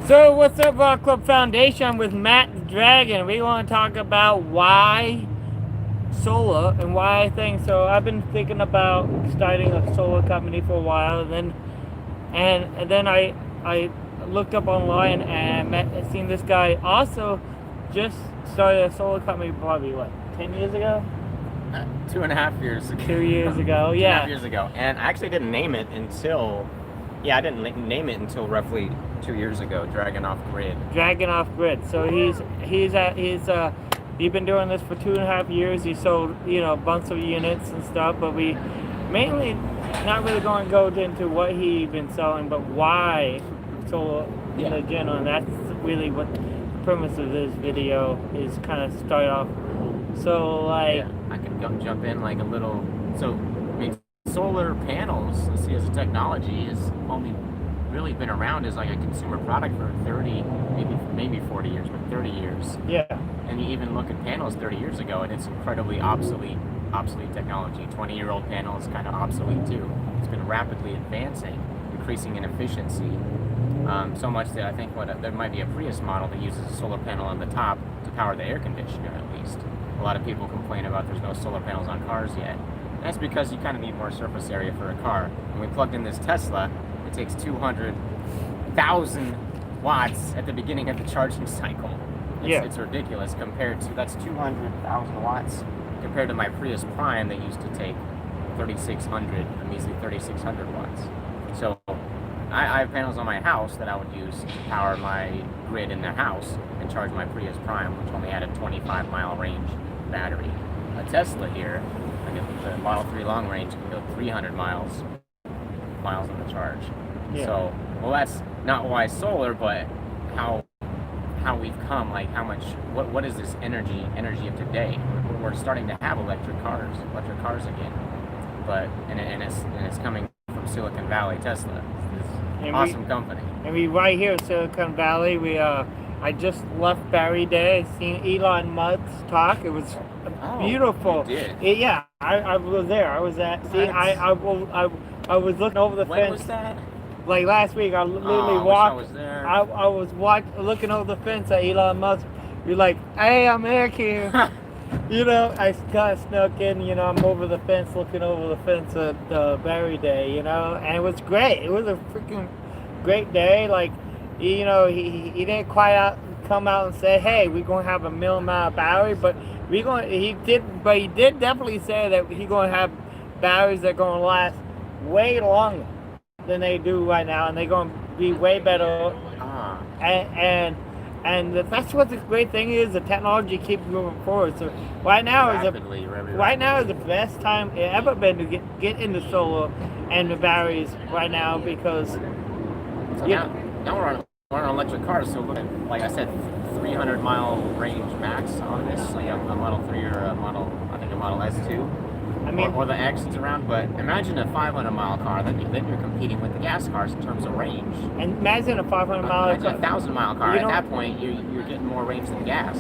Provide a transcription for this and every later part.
So what's up, Rock Club Foundation? I'm with Matt the Dragon. We want to talk about why solar and why I think so. I've been thinking about starting a solar company for a while, and then I looked up online and seen this guy also just started a solar company probably what 10 years ago, 2.5 years ago. 2 years ago, 2.5 yeah. years ago, and I actually didn't name it until, yeah, I didn't name it until roughly 2 years ago. Dragon Off Grid. Dragging off grid. So he's been doing this for 2.5 years. He sold a bunch of units and stuff, but we mainly not really going to go into what he been selling, but why solar in the general. And that's really what the premise of this video is. Kind of start off. So like Yeah, I can jump in like a little. So, I mean, solar panels, let's see, as a technology, is only really been around as like a consumer product for 30, maybe 40 years, but 30 years. yeah, And you even look at panels 30 years ago, and it's incredibly obsolete technology. 20-year-old panels kind of obsolete too. It's been rapidly advancing, increasing in efficiency, so much that I think there might be a Prius model that uses a solar panel on the top to power the air conditioner at least. A lot of people complain about there's no solar panels on cars yet. That's because you kind of need more surface area for a car. When we plugged in this Tesla, it takes 200,000 watts at the beginning of the charging cycle. It's ridiculous compared to, that's 200,000 watts compared to my Prius Prime that used to take 3,600, a measly 3,600 watts. So I have panels on my house that I would use to power my grid in the house and charge my Prius Prime, which only had a 25-mile range battery. A Tesla here, like the Model 3 long range, can go 300 miles on the charge. yeah. So, well, that's not why solar, but how we've come, like how much, what is this energy of today? We're starting to have electric cars again, but and it's coming from Silicon Valley. Tesla, And awesome company. And we right here in Silicon Valley. I just left Barry Day. Seen Elon Musk's talk. It was beautiful. You did? Yeah, I was there. I was at. See, I was looking over the When fence. was that? Like last week, I literally I walked. wish I was there. I was looking over the fence at Elon Musk. You're like, hey, I'm Erick here. I kind of snuck in. I'm over the fence, looking over the fence at Barry Day. And it was great. It was a freaking great day. Like, he didn't quite come out and say, hey, we're gonna have a $1,000,000 battery, but he did definitely say that he's gonna have batteries that are gonna last way longer than they do right now, and they're gonna be way better. And that's what the great thing is. The technology keeps moving forward. So right now is the best time it ever been to get into solar and the batteries right now because So now we're on electric cars. So look at, like I said, 300-mile range max on this, like a Model 3 or a Model S2. Or the X is around, but imagine a 500-mile car. Then you're competing with the gas cars in terms of range. and imagine a 500-mile Imagine a 1,000-mile car. At that point, you're getting more range than gas.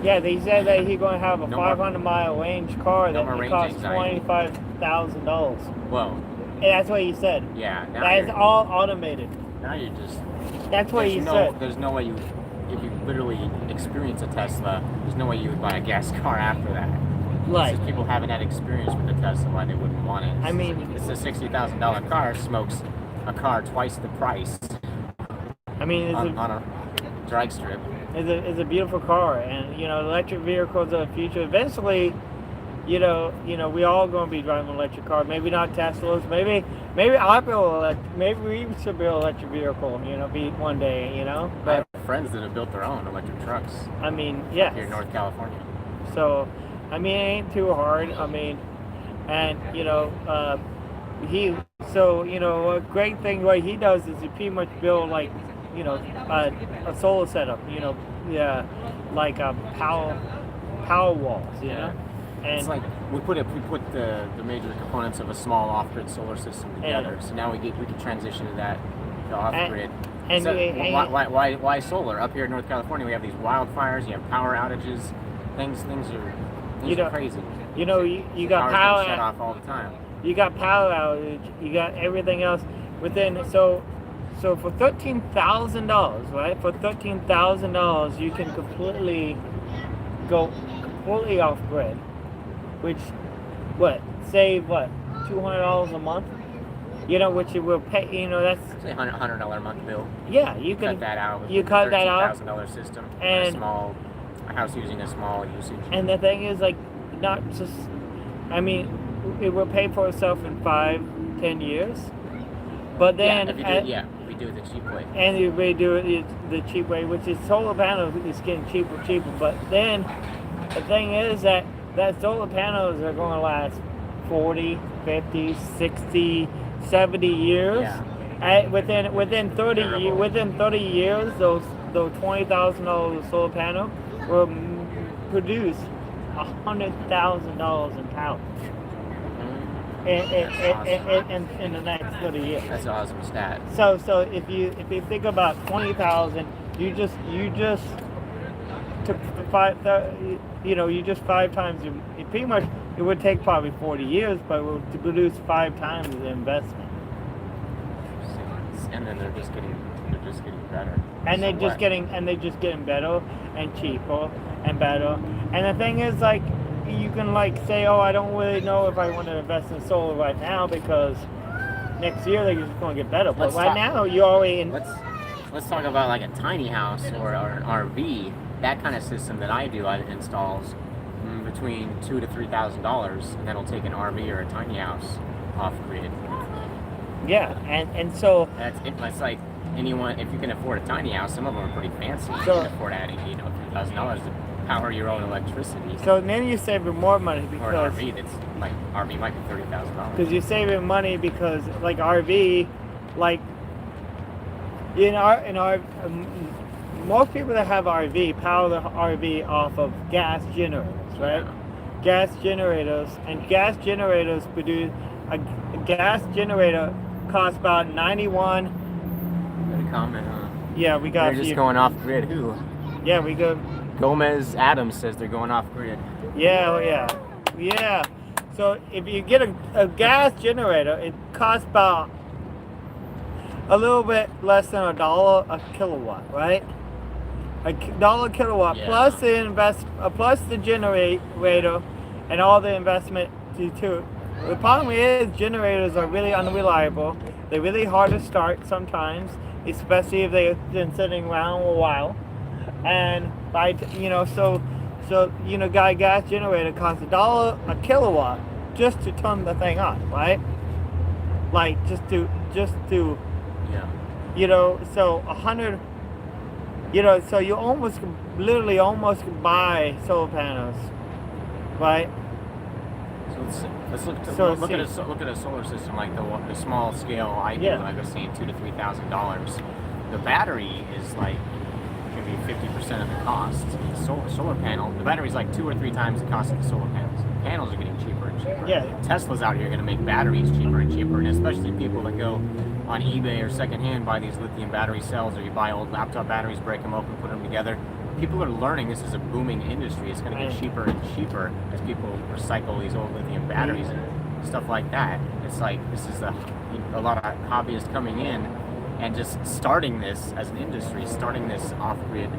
Yeah, they said that he's going to have a No more- 500-mile range car no that more range costs anxiety. $25,000. Whoa. And that's what he said. Yeah. That is all automated. Now you're just. That's what he said. There's no way if you literally experience a Tesla, there's no way you would buy a gas car after that. Like, Since people haven't had experience with the Tesla, why they wouldn't want it. I mean, It's a $60,000 car, smokes a car twice the price it's on a drag strip. it's a beautiful car, and electric vehicles are the future. Eventually, we all going to be driving electric car. Maybe not Teslas. Maybe I build maybe we should build an electric vehicle. Be one day. I But have friends that have built their own electric trucks yes. here in North California. So, it ain't too hard. And a great thing what he does is he pretty much build like, a solar setup. Like power walls. And It's like we put the major components of a small off-grid solar system together. So now we can transition to that, the off-grid. Why solar? Up here in North California, we have these wildfires. You have power outages. Things are crazy. You got Power's power getting shut off all the time. You got power outage. You got everything else within. So So for $13,000, right? For $13,000, you can go completely off grid, which save $200 a month. You know, which it will pay. You know, that's say $100 a month bill. Yeah, you can cut that out. With you cut that out. $13,000 system. And a house using a small usage. And the thing is, like, not just. I mean, it will pay for itself in 5-10 years. But then, if we do it the cheap way. And if we do it the cheap way, which is solar panels is getting cheaper. But then, the thing is that solar panels are going to last 40, 50, 60, 70 years. Yeah. Within 30 years, those $20,000 solar panel will produce $100,000 in power. In the next 30 years. That's an awesome stat. So if you think about 20,000, you just took you just 5 times. It pretty much it would take probably 40 years, but it would produce 5 times the investment. And then they're just getting better. And they're just getting better and cheaper and better. And the thing is, like, you can say, oh, I don't really know if I want to invest in solar right now because next year they're just going to get better. But now you're already in. Let's talk about like a tiny house or an RV. That kind of system that I do, installs between $2,000 to $3,000, and that'll take an RV or a tiny house off grid. Yeah, and so it's like anyone, if you can afford a tiny house, some of them are pretty fancy. You can afford adding $3,000 to power your own electricity. So then you're saving more money because or an RV RV might be $30,000. Because you're saving money because like RV, like in our most people that have RV power the RV off of gas generators, right? Yeah. Gas generators produce a gas generator costs about 91. Got a comment, huh? Yeah, we got. They're just going off grid. Who? Yeah, we go. Gomez Adams says they're going off grid. Yeah. So if you get a gas generator, it costs about a little bit less than $1 a kilowatt, right? $1 a kilowatt plus the generator and all the investment to it. The problem is generators are really unreliable. They're really hard to start sometimes, especially if they've been sitting around a while. And gas generator costs $1 a kilowatt just to turn the thing on, right? Like just to so 100. So you literally almost buy solar panels, right? So let's look at a solar system like the small scale I do. Like I was saying, $2,000 to $3,000. The battery is like can be 50% of the cost. The solar panel, the battery's like 2 or 3 times the cost of the solar panels. The panels are getting cheaper and cheaper. Yeah. Tesla's out here going to make batteries cheaper and cheaper, and especially people that go on eBay or secondhand buy these lithium battery cells, or you buy old laptop batteries, break them open, put them together. People are learning this is a booming industry. It's going to get cheaper and cheaper as people recycle these old lithium batteries and stuff like that. It's like this is a lot of hobbyists coming in and just starting this as an industry, starting this off-grid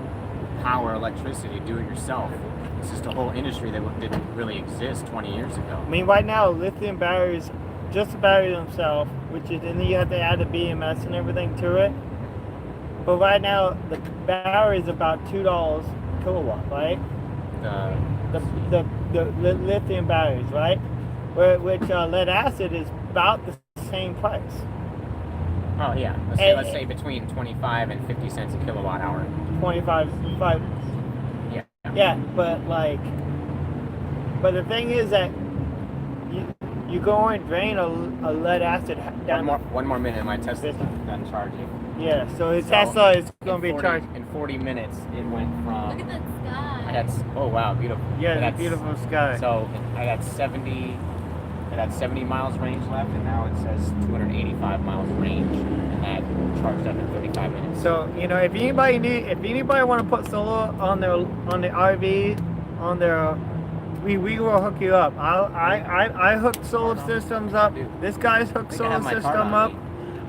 power electricity, do it yourself. It's just a whole industry that didn't really exist 20 years ago. I mean, right now, lithium batteries, just the battery themselves, and then you have to add the BMS and everything to it. But right now, the battery is about $2 a kilowatt, right? The lithium batteries, right? Which lead acid is about the same price. Oh yeah, let's say between 25 and 50 cents a kilowatt hour. 25. Yeah. Yeah, but the thing is that you go and drain a lead acid down. One more minute, my Tesla's done charging. Yeah, so his Tesla is going to be charged. In 40 minutes, it went from. Look at that sky. Oh wow, beautiful. Yeah, that's beautiful sky. So I got 70 miles range left, and now it says 285 miles range, and that charged up in 35 minutes. So if anybody want to put solar on the RV, on their, we will hook you up. I hook solar systems up. This guy's hooked solar system up.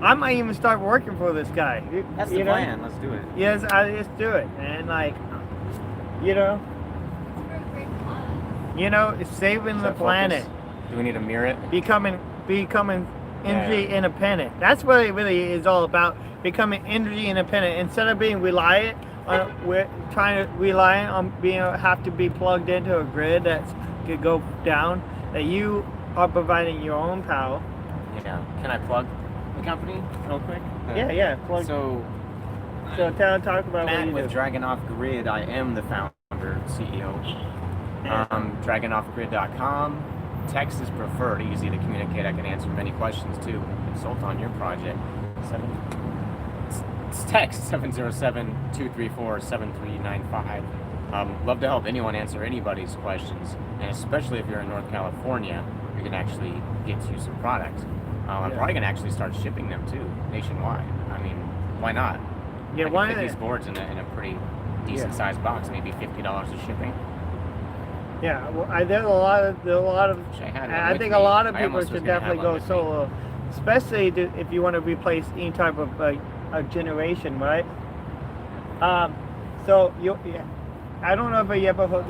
I might even start working for this guy. That's the plan. Let's do it. Yes, I just do it, and like, you know, it's saving the planet. Focus? Do we need to mirror it? Becoming energy independent. That's what it really is all about. Becoming energy independent instead of being reliant on. We're trying to rely on have to be plugged into a grid that could go down. That you are providing your own power. Yeah. Can I plug the company real quick? Yeah. Plug. So talk about Matt what you with do. Dragon Off Grid. I am the founder, CEO. DragonOffGrid.com. Text is preferred, easy to communicate. I can answer many questions too. Consult on your project. It's text 707-234-7395. Love to help anyone answer anybody's questions, and especially if you're in North California, we can actually get you some products. I'm probably gonna actually start shipping them too, nationwide. I mean, why not? Yeah, I why can fit not? these boards in a pretty decent sized box, maybe $50 of shipping. Yeah, well, there's a lot of. I think a lot of people should definitely go solar, especially if you want to replace any type of a generation, right? So I don't know if you ever heard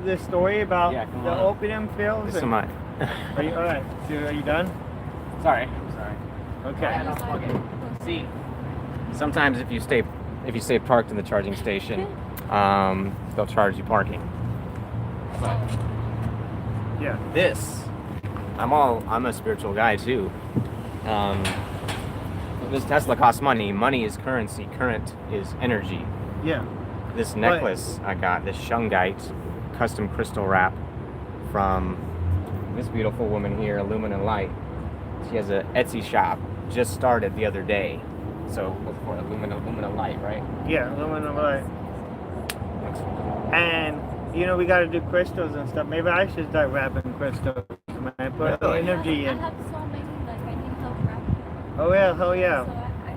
this story about the opium fields. This is mine. Are you all right? Are you done? Sorry. I'm sorry. Okay. See, sometimes if you stay parked in the charging station, they'll charge you parking. But I'm a spiritual guy too. This Tesla costs money. Money is currency. Current is energy. Yeah. This necklace I got, this shungite custom crystal wrap from this beautiful woman here, Illumina Light. She has an Etsy shop, just started the other day. So look for Illumina Light, right? Yeah, Illumina Light. And we got to do crystals and stuff. Maybe I should start wrapping crystals. I put energy in. I have so many, I need help wrapping. Oh yeah, hell yeah. So I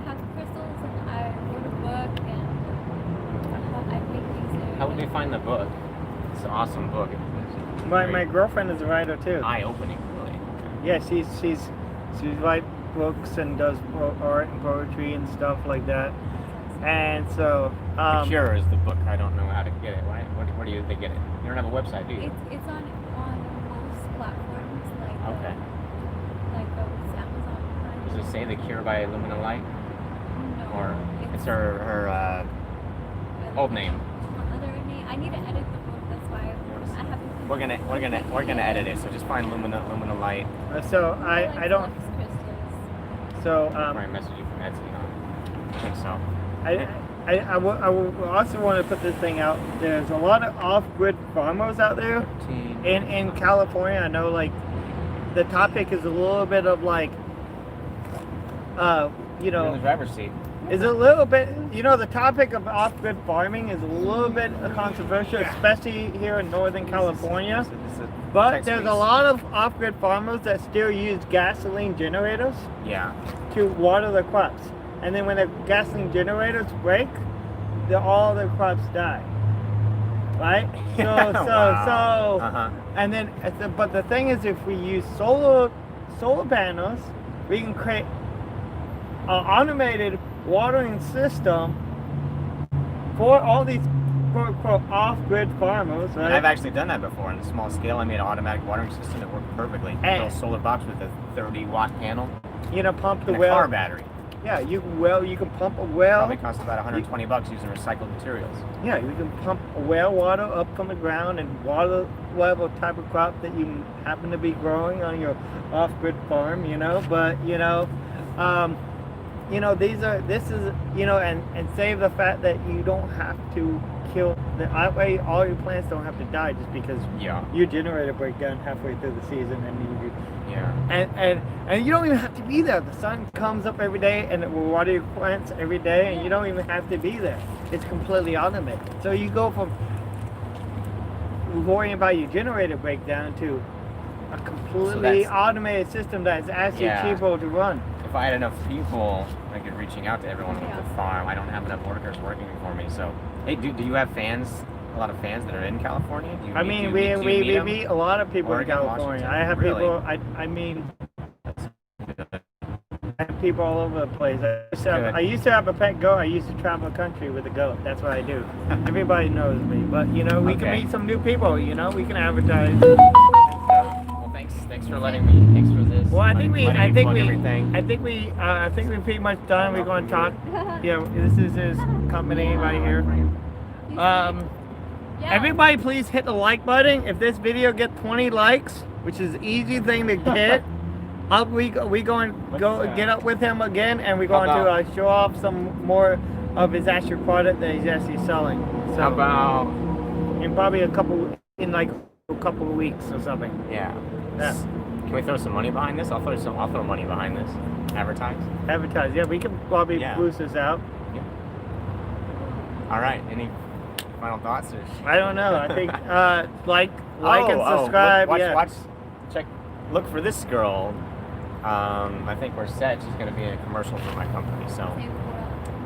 have crystals and I wrote a book and I make these. How would we find the book? It's an awesome book. My girlfriend is a writer too. Eye-opening, really. Yeah, she's writes books and does art and poetry and stuff like that. And so The Cure is the book. I don't know how to get it. Where do they get it? You don't have a website, do you? It's on most platforms like Amazon Prime. Does it say The Cure by Illumina Light? No. Or it's her old name? Other name. I need to edit the book. That's why I haven't. We're gonna edit it. So just find Illumina Light. so I don't. Crystals. So Probably message you from Etsy. I think so. I will also want to put this thing out. There's a lot of off-grid farmers out there in California. I know, like, the topic is a little bit of like, You're in the driver's seat. is a little bit, the topic of off-grid farming is a little bit controversial, especially here in Northern California. But there's a lot of off-grid farmers that still use gasoline generators to water the crops. And then when the gasoline generators break, all the crops die. Right? And then, but the thing is, if we use solar panels, we can create an automated watering system for all these quote off-grid farmers. Right? I've actually done that before on a small scale. I made an automatic watering system that worked perfectly. A little solar box with a 30-watt panel. Pump the and well. A car battery. Yeah, you can pump a well. Probably cost about $120 using recycled materials. Yeah, you can pump well water up from the ground and water whatever type of crop that you happen to be growing on your off-grid farm. But and save the fact that you don't have to kill. That way, all your plants don't have to die just because your generator breaks down halfway through the season and you. And you don't even have to be there. The sun comes up every day and it will water your plants every day, and you don't even have to be there. It's completely automated. So you go from worrying about your generator breakdown to a completely automated system that is actually cheaper to run. If I had enough people, I could reaching out to everyone with the farm. I don't have enough workers working for me. So, hey, do you have fans? A lot of fans that are in California? We meet a lot of people in California. Washington. I have really? people. I people all over the place. Good. I used to have a pet goat. I used to travel the country with a goat. That's what I do. Everybody knows me. But, you know, we can Okay. meet some new people, you know. We can advertise. Well, thanks for letting me. Thanks for this. Well, I think we everything. I think we're pretty much done. We're going to talk. Yeah, this is his company right here. Yeah. Everybody, please hit the like button. If this video gets 20 likes, which is an easy thing to get, we going go get up with him again, and we're going to show off some more of his actual product that he's actually selling. So How about? in probably a couple of weeks or something. Yeah. Yeah. Can we throw some money behind this? I'll throw money behind this. Advertise. Yeah, we can probably boost this out. Yeah. All right. Any final thoughts? Or... I don't know. I think like and subscribe. Look for this girl. I think we're set. She's gonna be in a commercial for my company. So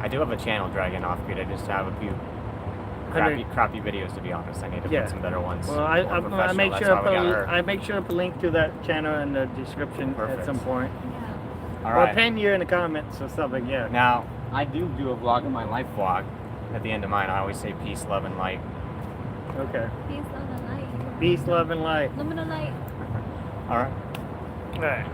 I do have a channel dragging off, but I just have a few crappy videos, to be honest. I need to put some better ones. Well, I make sure to put a link to that channel in the description at some point. Yeah. All right. Or pin you in the comments or something. Yeah. Now I do a vlog of my life vlog. At the end of mine, I always say peace, love, and light. Okay. Peace, love, and light. Peace, love, and light. Love and light. All right. All right.